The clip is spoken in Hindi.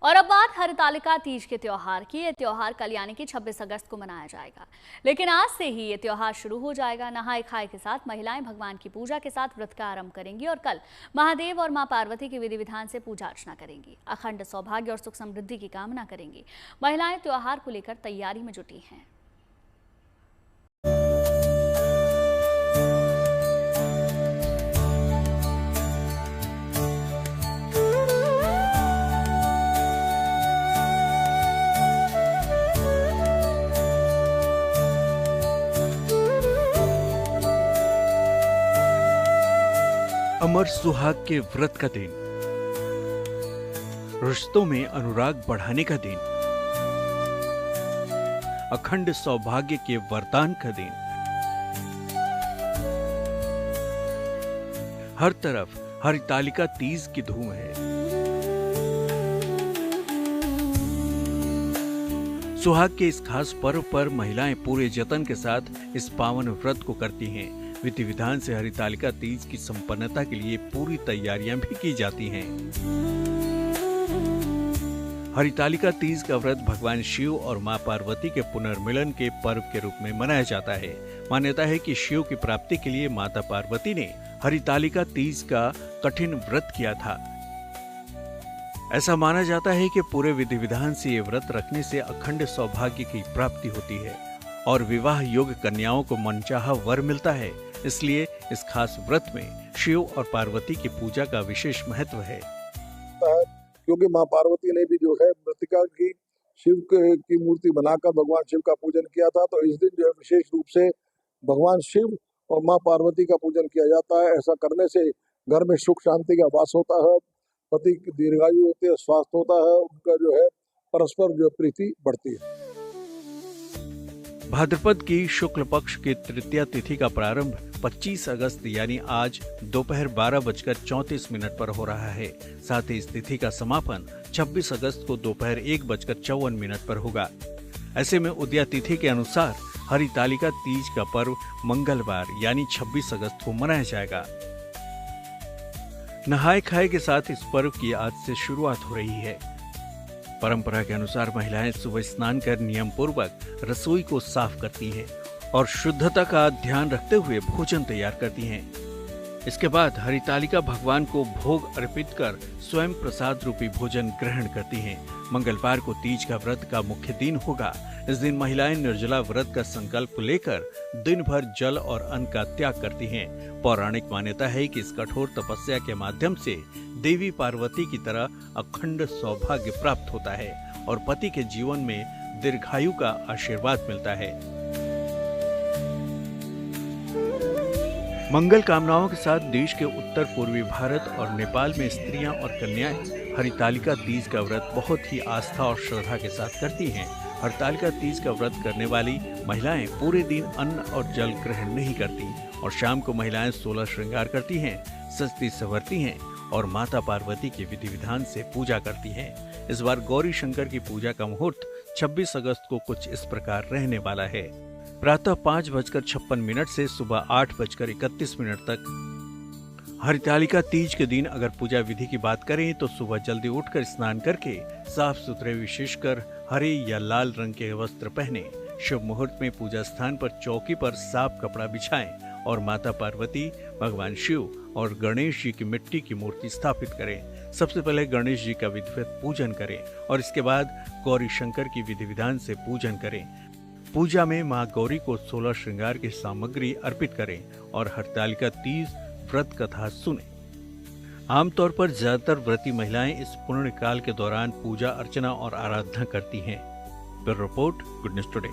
और अब बात हरितालिका तीज के त्योहार की। ये त्योहार कल यानी कि 26 अगस्त को मनाया जाएगा, लेकिन आज से ही ये त्योहार शुरू हो जाएगा। नहाए खाए के साथ महिलाएं भगवान की पूजा के साथ व्रत का आरंभ करेंगी और कल महादेव और मां पार्वती के विधि विधान से पूजा अर्चना करेंगी। अखंड सौभाग्य और सुख समृद्धि की कामना करेंगी। महिलाएं त्योहार को लेकर तैयारी में जुटी हैं। अमर सुहाग के व्रत का दिन, रिश्तों में अनुराग बढ़ाने का दिन, अखंड सौभाग्य के वरदान का दिन। हर तरफ हरितालिका तीज की धूम है। सुहाग के इस खास पर्व पर महिलाएं पूरे जतन के साथ इस पावन व्रत को करती हैं। विधि विधान से हरितालिका तीज की संपन्नता के लिए पूरी तैयारियां भी की जाती हैं। हरितालिका तीज का व्रत भगवान शिव और मां पार्वती के पुनर्मिलन के पर्व के रूप में मनाया जाता है। मान्यता है कि शिव की प्राप्ति के लिए माता पार्वती ने हरितालिका तीज का कठिन व्रत किया था। ऐसा माना जाता है कि पूरे विधि विधान से ये व्रत रखने से अखंड सौभाग्य की प्राप्ति होती है और विवाह योग्य कन्याओं को मनचाहा वर मिलता है। इसलिए इस खास व्रत में शिव और पार्वती की पूजा का विशेष महत्व है। क्योंकि मां पार्वती ने भी जो है मृतिका की शिव की मूर्ति बनाकर भगवान शिव का पूजन किया था, तो इस दिन जो है विशेष रूप से भगवान शिव और मां पार्वती का पूजन किया जाता है। ऐसा करने से घर में सुख शांति का वास होता है, पति की दीर्घायु होती है, स्वास्थ्य होता है, उनका जो है परस्पर जो प्रीति बढ़ती है। भाद्रपद की शुक्ल पक्ष की तृतीया तिथि का प्रारंभ 25 अगस्त यानी आज दोपहर 12:34 पर हो रहा है। साथ ही इस तिथि का समापन 26 अगस्त को दोपहर 1:54 पर होगा। ऐसे में उदया तिथि के अनुसार हरितालिका तीज का पर्व मंगलवार यानी 26 अगस्त को मनाया जाएगा। नहाए खाए के साथ इस पर्व की आज से शुरुआत हो रही है। परंपरा के अनुसार महिलाएं सुबह स्नान कर नियम पूर्वक रसोई को साफ करती हैं और शुद्धता का ध्यान रखते हुए भोजन तैयार करती हैं। इसके बाद हरितालिका भगवान को भोग अर्पित कर स्वयं प्रसाद रूपी भोजन ग्रहण करती हैं। मंगलवार को तीज का व्रत का मुख्य दिन होगा। इस दिन महिलाएं निर्जला व्रत का संकल्प लेकर दिन भर जल और अन्न का त्याग करती हैं। पौराणिक मान्यता है कि इस कठोर तपस्या के माध्यम से देवी पार्वती की तरह अखंड सौभाग्य प्राप्त होता है और पति के जीवन में दीर्घायु का आशीर्वाद मिलता है। मंगल कामनाओं के साथ देश के उत्तर पूर्वी भारत और नेपाल में स्त्रियां और कन्याएं हरितालिका तीज का व्रत बहुत ही आस्था और श्रद्धा के साथ करती हैं। हरितालिका तीज का व्रत करने वाली महिलाएं पूरे दिन अन्न और जल ग्रहण नहीं करती और शाम को महिलाएं 16 श्रृंगार करती हैं, सजती संवरती हैं और माता पार्वती के विधि विधान से पूजा करती हैं। इस बार गौरी शंकर की पूजा का मुहूर्त 26 अगस्त को कुछ इस प्रकार रहने वाला है। प्रातः 5:56 से सुबह 8:31 तक। हरितालिका तीज के दिन अगर पूजा विधि की बात करें तो सुबह जल्दी उठकर स्नान करके साफ सुथरे विशेषकर हरे या लाल रंग के वस्त्र पहने। शुभ मुहूर्त में पूजा स्थान पर चौकी पर साफ कपड़ा बिछाएं और माता पार्वती, भगवान शिव और गणेश जी की मिट्टी की मूर्ति स्थापित करें। सबसे पहले गणेश जी का विधिवत पूजन करें और इसके बाद गौरी शंकर की विधि विधान से पूजन करें। पूजा में मां गौरी को 16 श्रृंगार की सामग्री अर्पित करें और हरितालिका तीज व्रत कथा सुने। आमतौर पर ज्यादातर व्रती महिलाएं इस पुण्य काल के दौरान पूजा अर्चना और आराधना करती हैं। Bureau report, good news today.